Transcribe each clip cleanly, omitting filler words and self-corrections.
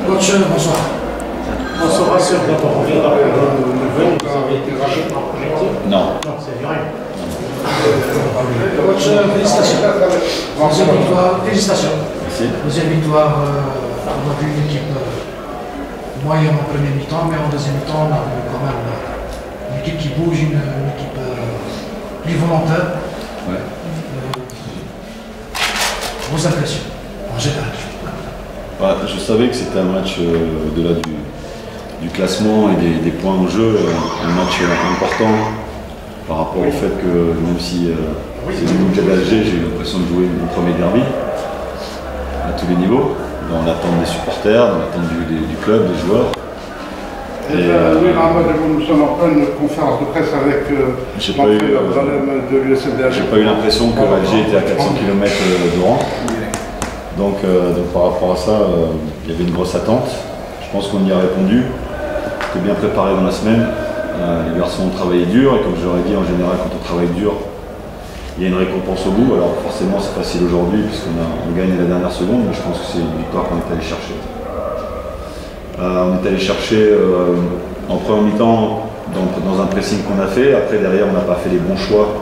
Coach, bonsoir. On se rassure d'abord, on vient d'avoir une nouvelle, vous avez été racheté par Projective? Non. Non, c'est rien. Coach, félicitations. Deuxième victoire, félicitations. Merci. Deuxième victoire, on a vu une équipe moyenne en premier mi-temps, mais en deuxième mi-temps, on a vu quand même une équipe qui bouge, une équipe plus volontaire. Ouais. Vos impressions, en général. Bah, je savais que c'était un match au-delà du classement et des points en jeu, un match important par rapport au fait que même si c'est le Mouloudia d'Alger, j'ai eu l'impression de jouer mon premier derby à tous les niveaux, dans l'attente des supporters, dans l'attente du club, des joueurs. Oui, nous sommes en pleine conférence de presse avec l'entraîneur de l'USM d'Alger. J'ai pas eu l'impression que Alger était à 400 km d'Oran. Donc par rapport à ça, il y avait une grosse attente. Je pense qu'on y a répondu. C'était bien préparé dans la semaine. Les garçons ont travaillé dur et comme je leur ai dit, en général, quand on travaille dur, il y a une récompense au bout. Alors forcément, c'est facile aujourd'hui puisqu'on gagne la dernière seconde, mais je pense que c'est une victoire qu'on est allé chercher. On est allé chercher en première mi-temps dans un pressing qu'on a fait. Après, derrière, on n'a pas fait les bons choix.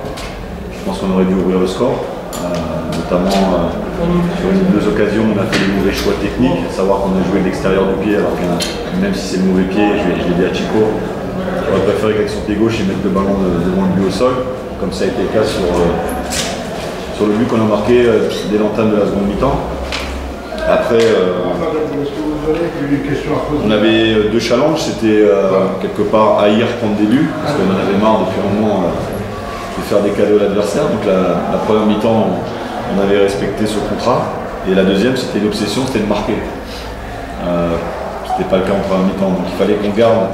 Je pense qu'on aurait dû ouvrir le score. Notamment sur une deux occasions, on a fait les mauvais choix techniques, à savoir qu'on a joué de l'extérieur du pied, alors que même si c'est le mauvais pied, je l'ai dit à Chico, j'aurais préféré qu'avec son pied gauche, il mette le ballon devant le but au sol, comme ça a été le cas sur le but qu'on a marqué dès l'entame de la seconde mi-temps. Après, on avait deux challenges, c'était quelque part haïr prendre des buts, parce qu'on en avait marre depuis un moment de faire des cadeaux à l'adversaire. Donc la première mi-temps, on avait respecté ce contrat. Et la deuxième, c'était l'obsession, c'était de marquer. C'était pas le cas en première mi-temps. Donc il fallait qu'on garde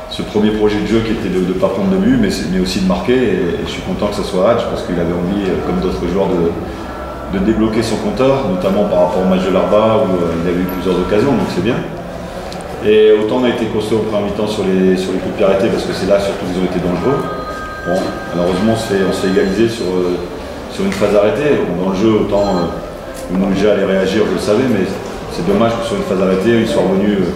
ce premier projet de jeu qui était de ne pas prendre de but, mais aussi de marquer. Et je suis content que ce soit Hadj, parce qu'il avait envie, comme d'autres joueurs, de débloquer son compteur, notamment par rapport au match de l'Arba, où il avait eu plusieurs occasions, donc c'est bien. Et autant on a été costaud en première mi-temps sur les coups de pied arrêtés, parce que c'est là surtout qu'ils ont été dangereux. Bon, malheureusement, on se fait égaliser sur une phase arrêtée. Dans le jeu, autant le Mouloudia allait réagir, je le savais, mais c'est dommage que sur une phase arrêtée, ils soient revenus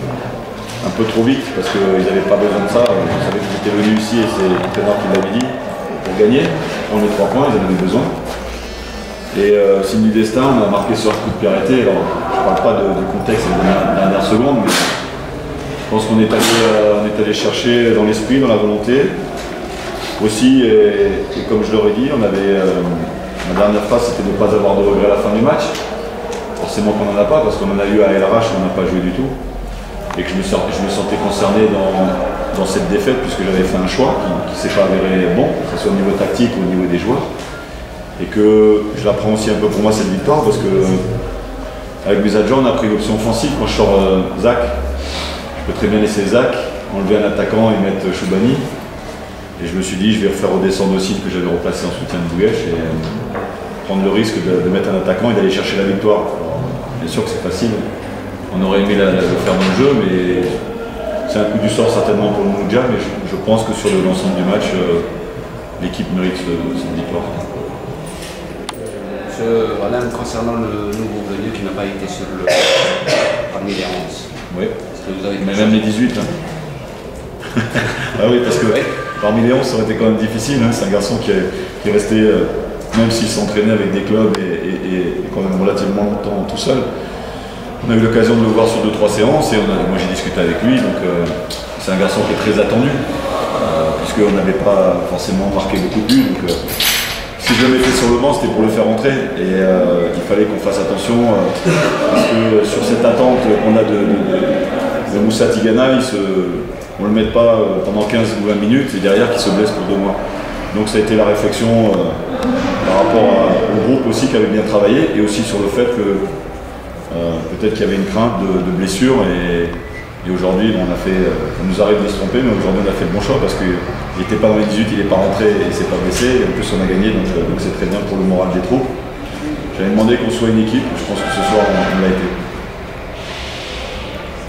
un peu trop vite, parce qu'ils n'avaient pas besoin de ça. Je savais qu'ils étaient venus ici, et c'est l'entraîneur qui l'avait dit, pour gagner, prendre les 3 points, ils en avaient besoin. Et signe du destin, on a marqué sur un coup de pied arrêté. Alors, je ne parle pas du contexte de la dernière seconde, mais je pense qu'on est allé chercher dans l'esprit, dans la volonté. Aussi, et comme je l'aurais dit, on avait la dernière phase, c'était de ne pas avoir de regrets à la fin du match. Forcément qu'on n'en a pas, parce qu'on en a eu à LRH, on n'a pas joué du tout. Et que je me sentais concerné dans cette défaite, puisque j'avais fait un choix qui ne s'est pas avéré bon, que ce soit au niveau tactique ou au niveau des joueurs. Et que je la prends aussi un peu pour moi cette victoire, parce que avec mes adjoints, on a pris l'option offensive. Quand je sors Zach, je peux très bien laisser Zach, enlever un attaquant et mettre Choubani. Et je me suis dit, je vais refaire redescendre aussi que j'avais replacé en soutien de Bouguesh et prendre le risque de mettre un attaquant et d'aller chercher la victoire. Alors, bien sûr que c'est facile, on aurait aimé le faire dans le jeu, mais c'est un coup du sort certainement pour le Mouloudia, mais je pense que sur l'ensemble du match, l'équipe mérite cette victoire. Voilà, concernant le nouveau venu qui n'a pas été parmi les 11. Oui, que vous avez mais même les 18. Hein. Ah oui, parce que parmi les 11, ça aurait été quand même difficile. Hein. C'est un garçon qui est resté, même s'il s'entraînait avec des clubs et quand même relativement longtemps tout seul. On a eu l'occasion de le voir sur 2-3 séances et moi j'ai discuté avec lui. Donc c'est un garçon qui est très attendu, puisqu'on n'avait pas forcément marqué beaucoup de buts. Donc, si je le mettais sur le banc, c'était pour le faire entrer. Et il fallait qu'on fasse attention, parce que sur cette attente qu'on a de Moussa Tigana, on ne le met pas pendant 15 ou 20 minutes et derrière qu'il se blesse pour 2 mois. Donc ça a été la réflexion par rapport au groupe aussi qui avait bien travaillé et aussi sur le fait que peut-être qu'il y avait une crainte de blessure et aujourd'hui on a fait, ça nous arrive de se tromper, mais aujourd'hui on a fait le bon choix parce qu'il n'était pas dans les 18, il n'est pas rentré et il ne s'est pas blessé et en plus on a gagné donc c'est très bien pour le moral des troupes. J'avais demandé qu'on soit une équipe, je pense que ce soir on l'a été.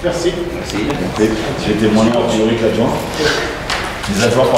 Merci. Merci. J'ai été moins long a priori que l'adjoint. Les adjoints